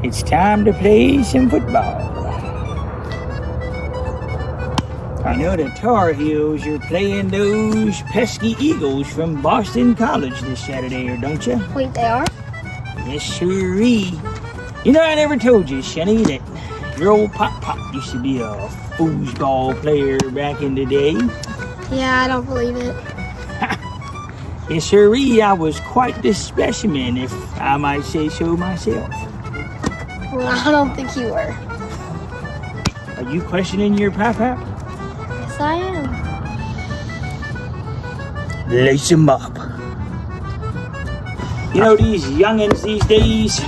It's time to play some football. I know the Tar Heels are playing those pesky Eagles from Boston College this Saturday, don't you? Wait, they are? Yes, sirree. You know, I never told you, Shunny, that your old Pop used to be a foosball player back in the day. Yeah, I don't believe it. Yes, sirree, I was quite the specimen, if I might say so myself. Well, I don't think you were. Are you questioning your Pop? Yes, I am. Lace 'em up. You know, these youngins these days,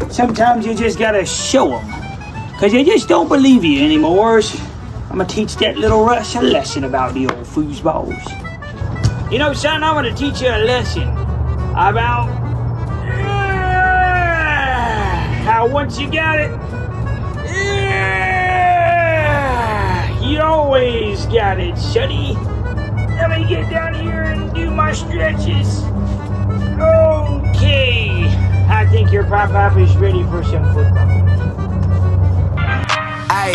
sometimes you just gotta show them. Because they just don't believe you anymore. I'm gonna teach that little Russ a lesson about the old foosballs. You know, son, I'm gonna teach you a lesson about how once you got it, you always got it, sonny. Let me get down here and do my stretches. Okay, I think your Pop is ready for some football. Ay,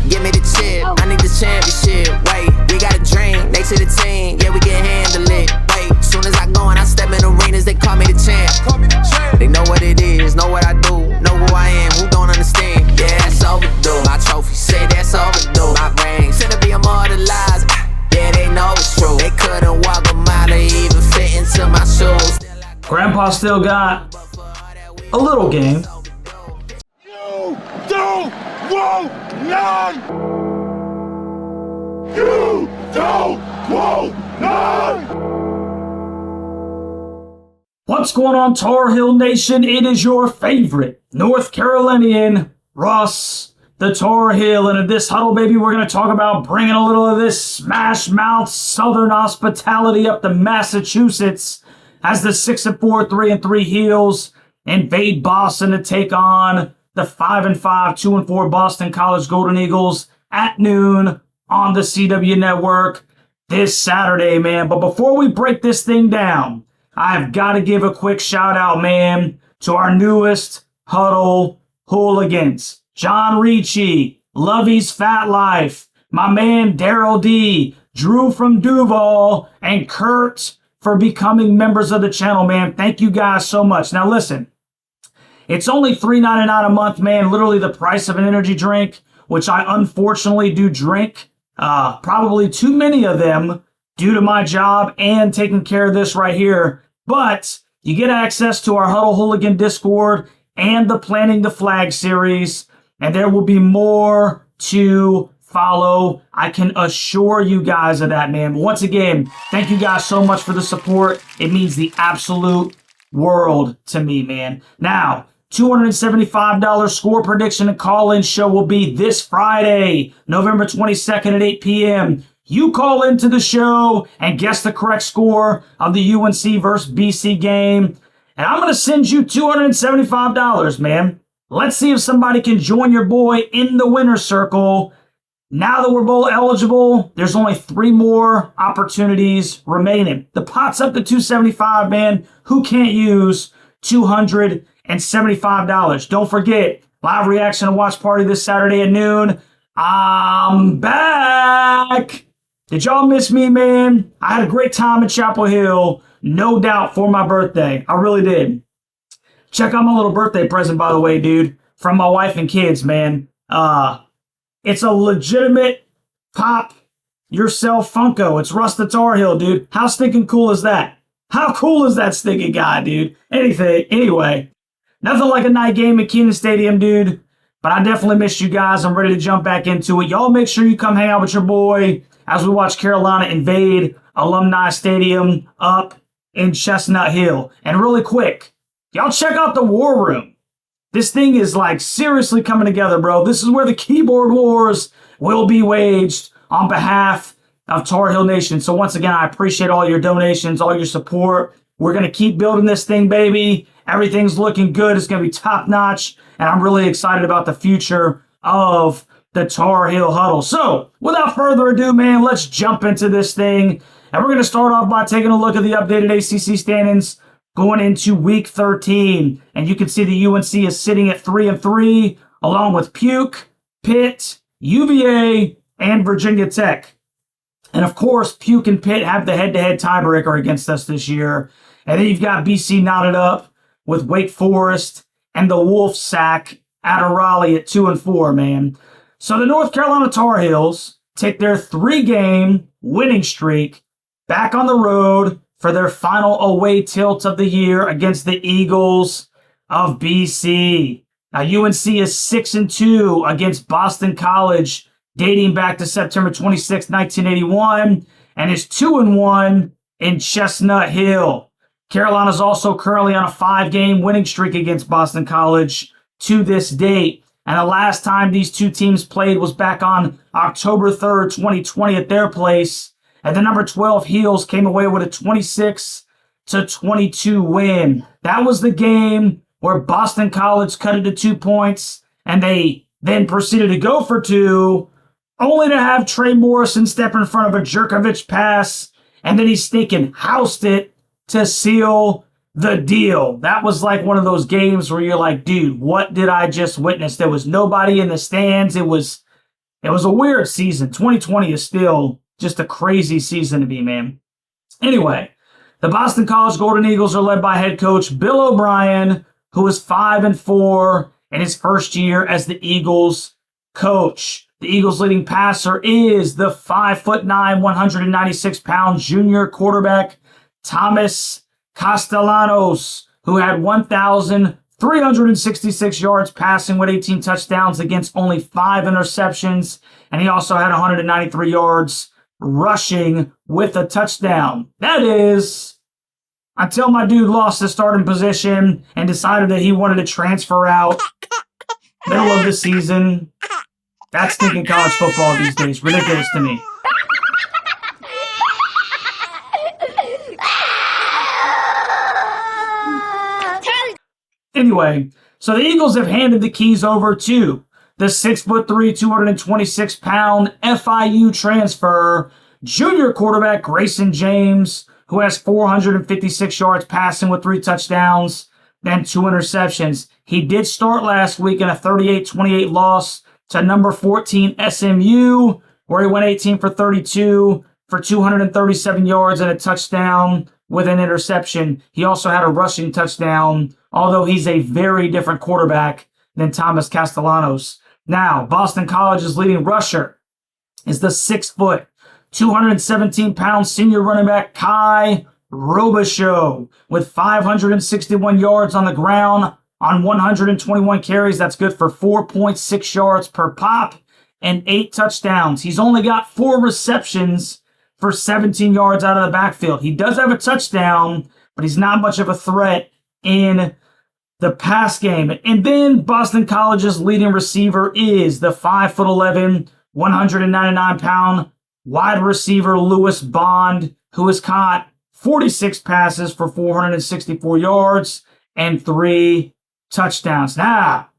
give me the chip, I need the championship. Wait, we got a dream, next to the team, yeah, we can handle it. Wait, soon as I go and I step in arenas, they call me the champ. They know what it is, know what I do, know who I am, who don't understand. Yeah, that's overdue. My trophy say that's overdue. My ring, finna be immortalized. Yeah, they know it's true. They couldn't walk a mile or even fit into my shoes. Grandpa still got a little game. You don't want none! You don't want none! What's going on, Tar Heel Nation? It is your favorite North Carolinian, Russ, the Tar Heel. And in this huddle, baby, we're going to talk about bringing a little of this smash mouth Southern hospitality up to Massachusetts as the 6-4, 3-3 Heels invade Boston to take on the 5-5, 2-4 Boston College Golden Eagles at noon on the CW Network this Saturday, man. But before we break this thing down, I've got to give a quick shout out, man, to our newest huddle hooligans. John Ricci, Lovey's Fat Life, my man Daryl D, Drew from Duval, and Kurt for becoming members of the channel, man. Thank you guys so much. Now listen, it's only $3.99 a month, man. Literally the price of an energy drink, which I unfortunately do drink. Probably too many of them due to my job and taking care of this right here. But you get access to our Huddle Hooligan Discord and the Planting the Flag series. And there will be more to follow. I can assure you guys of that, man. But once again, thank you guys so much for the support. It means the absolute world to me, man. Now, $275 score prediction and call-in show will be this Friday, November 22nd at 8 p.m. You call into the show and guess the correct score of the UNC versus BC game. And I'm going to send you $275, man. Let's see if somebody can join your boy in the winner's circle. Now that we're bowl eligible, there's only 3 more opportunities remaining. The pot's up to $275, man. Who can't use $275? Don't forget, live reaction and watch party this Saturday at noon. I'm back. Did y'all miss me, man? I had a great time at Chapel Hill, no doubt, for my birthday. I really did. Check out my little birthday present, by the way, dude, from my wife and kids, man. It's a legitimate Pop Yourself Funko. It's Russ the Tar Heel, dude. How stinking cool is that? How cool is that stinking guy, dude? Anyway, nothing like a night game at Kenan Stadium, dude. But I definitely missed you guys. I'm ready to jump back into it. Y'all make sure you come hang out with your boy as we watch Carolina invade Alumni Stadium up in Chestnut Hill. And really quick, y'all check out the War Room. This thing is like seriously coming together, bro. This is where the keyboard wars will be waged on behalf of Tar Heel Nation. So once again, I appreciate all your donations, all your support. We're going to keep building this thing, baby. Everything's looking good. It's going to be top notch. And I'm really excited about the future of the Tar Heel Huddle. So without further ado, man, let's jump into this thing. And we're going to start off by taking a look at the updated ACC standings going into week 13. And you can see the UNC is sitting at 3-3, along with Puke, Pitt, UVA, and Virginia Tech. And of course, Puke and Pitt have the head-to-head tiebreaker against us this year. And then you've got BC knotted up with Wake Forest and the Wolf Sack out of Raleigh at 2-4, man. So the North Carolina Tar Heels take their 3-game winning streak back on the road for their final away tilt of the year against the Eagles of BC. Now, UNC is 6-2 against Boston College, dating back to September 26, 1981, and is 2-1 in Chestnut Hill. Carolina's also currently on a 5-game winning streak against Boston College to this date. And the last time these two teams played was back on October 3rd, 2020 at their place. And the number 12 Heels came away with a 26-22 win. That was the game where Boston College cut it to 2 points, and they then proceeded to go for 2, only to have Trey Morrison step in front of a Jerkovich pass, and then he sneaking housed it to seal the deal. That was like one of those games where you're like, dude, what did I just witness? There was nobody in the stands. It was a weird season. 2020 is still just a crazy season to be, man. Anyway, the Boston College Golden Eagles are led by head coach Bill O'Brien, who is 5-4 in his first year as the Eagles coach. The Eagles' leading passer is the 5'9", 196-pound junior quarterback Thomas Castellanos, who had 1,366 yards passing with 18 touchdowns against only 5 interceptions, and he also had 193 yards rushing with a touchdown. That is, until my dude lost his starting position and decided that he wanted to transfer out middle of the season. That's thinking college football these days. Ridiculous to me. Anyway, so the Eagles have handed the keys over to the 6'3", 226-pound FIU transfer, junior quarterback Grayson James, who has 456 yards passing with 3 touchdowns and 2 interceptions. He did start last week in a 38-28 loss to number 14 SMU, where he went 18 for 32 for 237 yards and a touchdown with an interception. He also had a rushing touchdown, although he's a very different quarterback than Thomas Castellanos. Now, Boston College's leading rusher is the 6', 217-pound senior running back Kai Robichaux with 561 yards on the ground on 121 carries. That's good for 4.6 yards per pop and 8 touchdowns. He's only got 4 receptions for 17 yards out of the backfield. He does have a touchdown, but he's not much of a threat in the pass game. And then Boston College's leading receiver is the 5'11", 199-pound wide receiver Lewis Bond, who has caught 46 passes for 464 yards and 3 touchdowns. Now,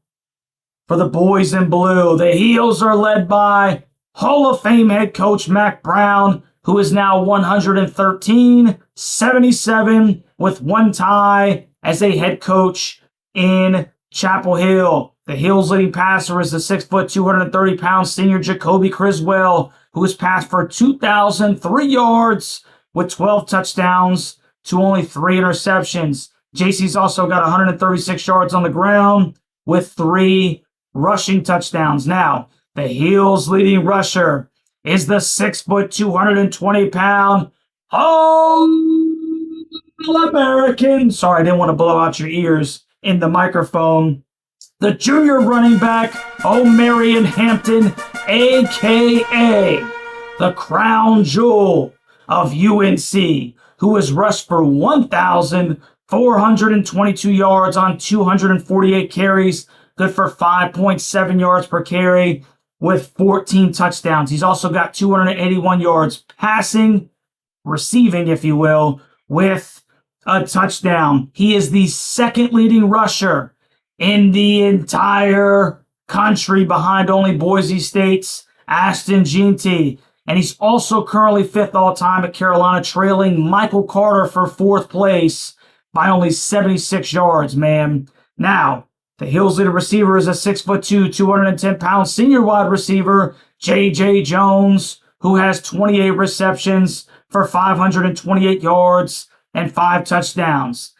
for the boys in blue, the Heels are led by Hall of Fame head coach Mac Brown, who is now 113-77 with 1 tie as a head coach in Chapel Hill. The Heels' leading passer is the 6', 230-pound senior Jacoby Criswell, who has passed for 2,003 yards with 12 touchdowns to only 3 interceptions. JC's also got 136 yards on the ground with 3 rushing touchdowns. Now, the Heels' leading rusher is the 6', 220-pound All-American. Sorry, I didn't want to blow out your ears in the microphone. The junior running back, O'Marion Hampton, a.k.a. the crown jewel of UNC, who has rushed for 1,422 yards on 248 carries, good for 5.7 yards per carry with 14 touchdowns. He's also got 281 yards passing, receiving, if you will, with a touchdown. He is the second leading rusher in the entire country behind only Boise State's Ashton Jeanty. And he's also currently 5th all-time at Carolina, trailing Michael Carter for 4th place by only 76 yards, man. Now, the Hills' leading receiver is a 6'2", 210-pound senior wide receiver, J.J. Jones, who has 28 receptions for 528 yards and 5 touchdowns.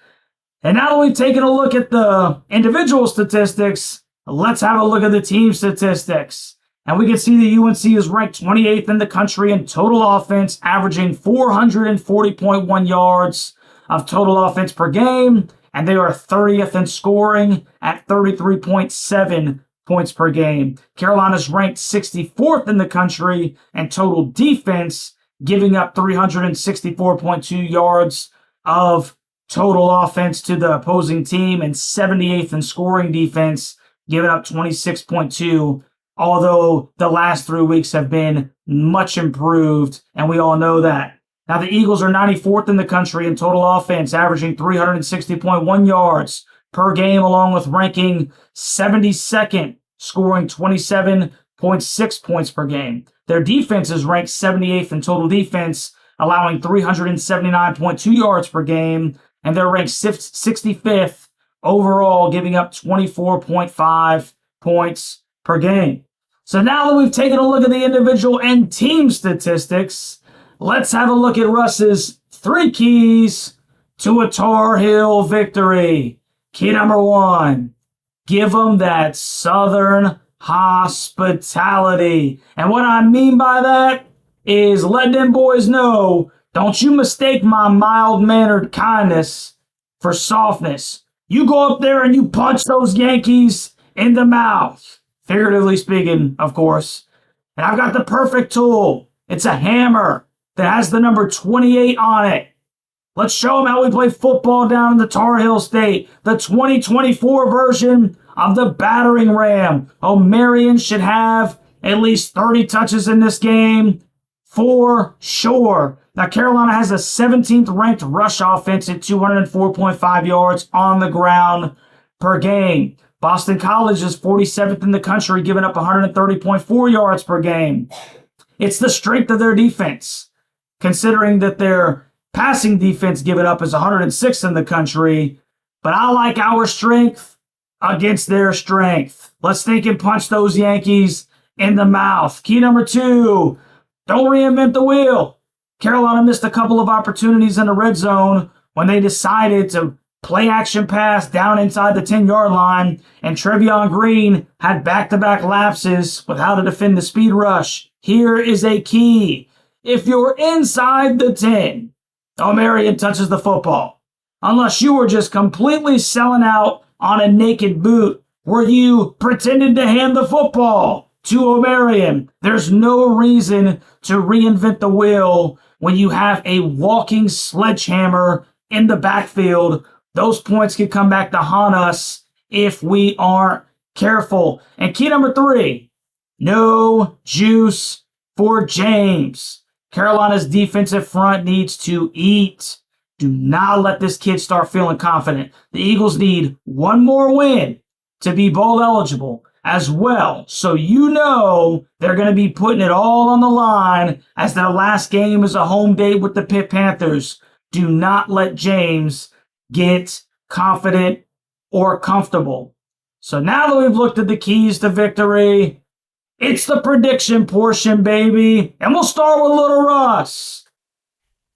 And now that we've taken a look at the individual statistics, let's have a look at the team statistics. And we can see the UNC is ranked 28th in the country in total offense, averaging 440.1 yards of total offense per game. And they are 30th in scoring at 33.7 points per game. Carolina's ranked 64th in the country in total defense, giving up 364.2 yards of total offense to the opposing team, and 78th in scoring defense, giving up 26.2, although the last 3 weeks have been much improved, and we all know that. Now, the Eagles are 94th in the country in total offense, averaging 360.1 yards per game, along with ranking 72nd, scoring 27.6 points per game. Their defense is ranked 78th in total defense, allowing 379.2 yards per game, and they're ranked 65th overall, giving up 24.5 points per game. So now that we've taken a look at the individual and team statistics, let's have a look at Russ's 3 keys to a Tar Heel victory. Key number 1, give them that Southern hospitality. And what I mean by that is let them boys know, don't you mistake my mild-mannered kindness for softness. You go up there and you punch those Yankees in the mouth. Figuratively speaking, of course. And I've got the perfect tool. It's a hammer that has the number 28 on it. Let's show them how we play football down in the Tar Heel State. The 2024 version of the battering ram. O'Marion should have at least 30 touches in this game for sure. Now, Carolina has a 17th ranked rush offense at 204.5 yards on the ground per game. Boston College is 47th in the country, giving up 130.4 yards per game. It's the strength of their defense, considering that their passing defense given up is 106th in the country. But I like our strength against their strength. Let's think and punch those Yankees in the mouth. Key number 2, don't reinvent the wheel. Carolina missed a couple of opportunities in the red zone when they decided to play action pass down inside the 10-yard line, and Trevion Green had back-to-back lapses with how to defend the speed rush. Here is a key. If you're inside the 10, O'Marion touches the football. Unless you were just completely selling out on a naked boot where you pretended to hand the football to O'Marion. There's no reason to reinvent the wheel when you have a walking sledgehammer in the backfield. Those points can come back to haunt us if we aren't careful. And key number 3, no juice for James. Carolina's defensive front needs to eat. Do not let this kid start feeling confident. The Eagles need one more win to be bowl eligible as well. So you know they're going to be putting it all on the line as their last game is a home date with the Pitt Panthers. Do not let James get confident or comfortable. So now that we've looked at the keys to victory, it's the prediction portion, baby. And we'll start with Little Russ.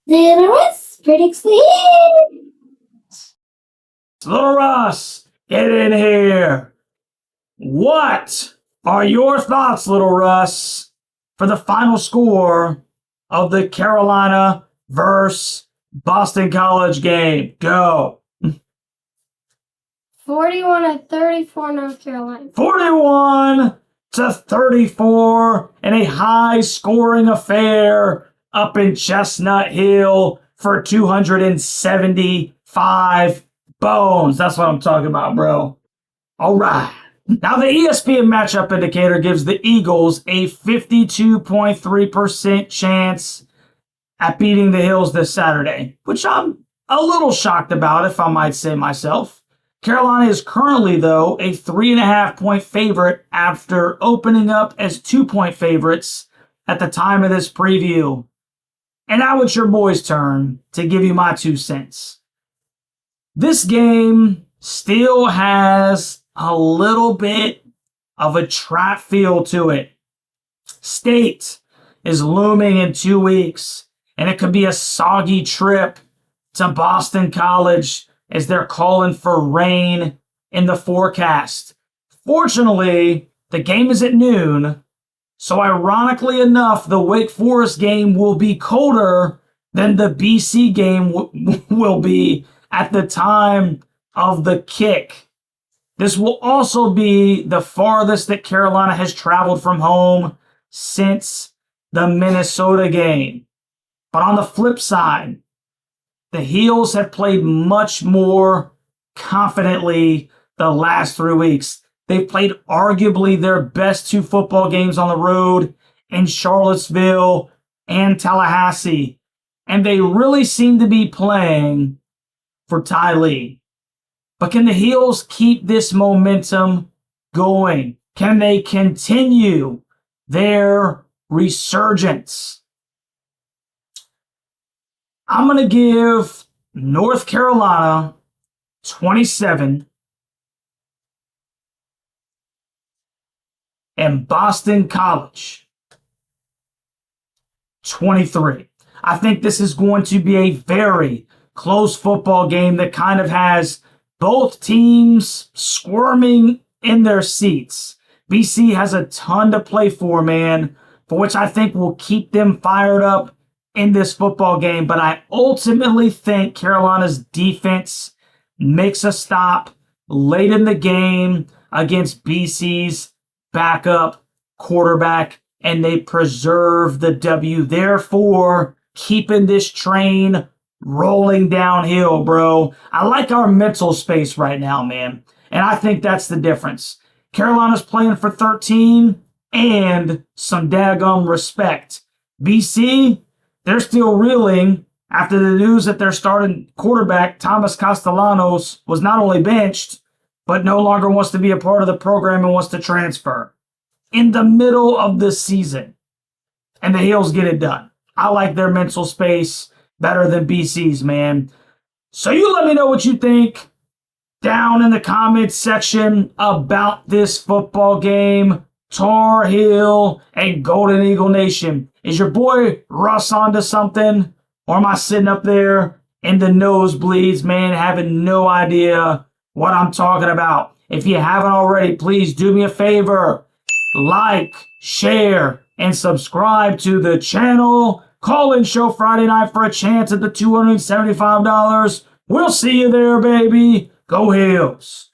Little Russ predicts the Little Russ, get in here. What are your thoughts, Little Russ, for the final score of the Carolina versus Boston College game? Go. 41-34 North Carolina. 41-34 in a high-scoring affair up in Chestnut Hill for 275 bones. That's what I'm talking about, bro. All right. Now, the ESPN matchup indicator gives the Eagles a 52.3% chance at beating the Hills this Saturday, which I'm a little shocked about, if I might say myself. Carolina is currently, though, a 3.5-point favorite after opening up as 2-point favorites at the time of this preview. And now it's your boy's turn to give you my 2 cents. This game still has a little bit of a trap feel to it. State is looming in 2 weeks, and it could be a soggy trip to Boston College as they're calling for rain in the forecast. Fortunately, the game is at noon, so ironically enough, the Wake Forest game will be colder than the BC game will be at the time of the kick. This will also be the farthest that Carolina has traveled from home since the Minnesota game. But on the flip side, the Heels have played much more confidently the last 3 weeks. They've played arguably their best 2 football games on the road in Charlottesville and Tallahassee. And they really seem to be playing for Ty Lee. But can the Heels keep this momentum going? Can they continue their resurgence? I'm going to give North Carolina 27 and Boston College 23. I think this is going to be a very close football game that kind of has both teams squirming in their seats. BC has a ton to play for, man, for which I think will keep them fired up in this football game. But I ultimately think Carolina's defense makes a stop late in the game against BC's backup quarterback, and they preserve the W. Therefore, keeping this train rolling downhill, bro. I like our mental space right now, man. And I think that's the difference. Carolina's playing for 13 and some daggum respect. BC, they're still reeling after the news that their starting quarterback, Thomas Castellanos, was not only benched, but no longer wants to be a part of the program and wants to transfer in the middle of the season. And the Heels get it done. I like their mental space better than BC's, man. So you let me know what you think down in the comments section about this football game. Tar Heel and Golden Eagle Nation. Is your boy Russ onto something? Or am I sitting up there in the nosebleeds, man, having no idea what I'm talking about? If you haven't already, please do me a favor. Like, share, and subscribe to the channel. Call-in show Friday night for a chance at the $275. We'll see you there, baby. Go Heels.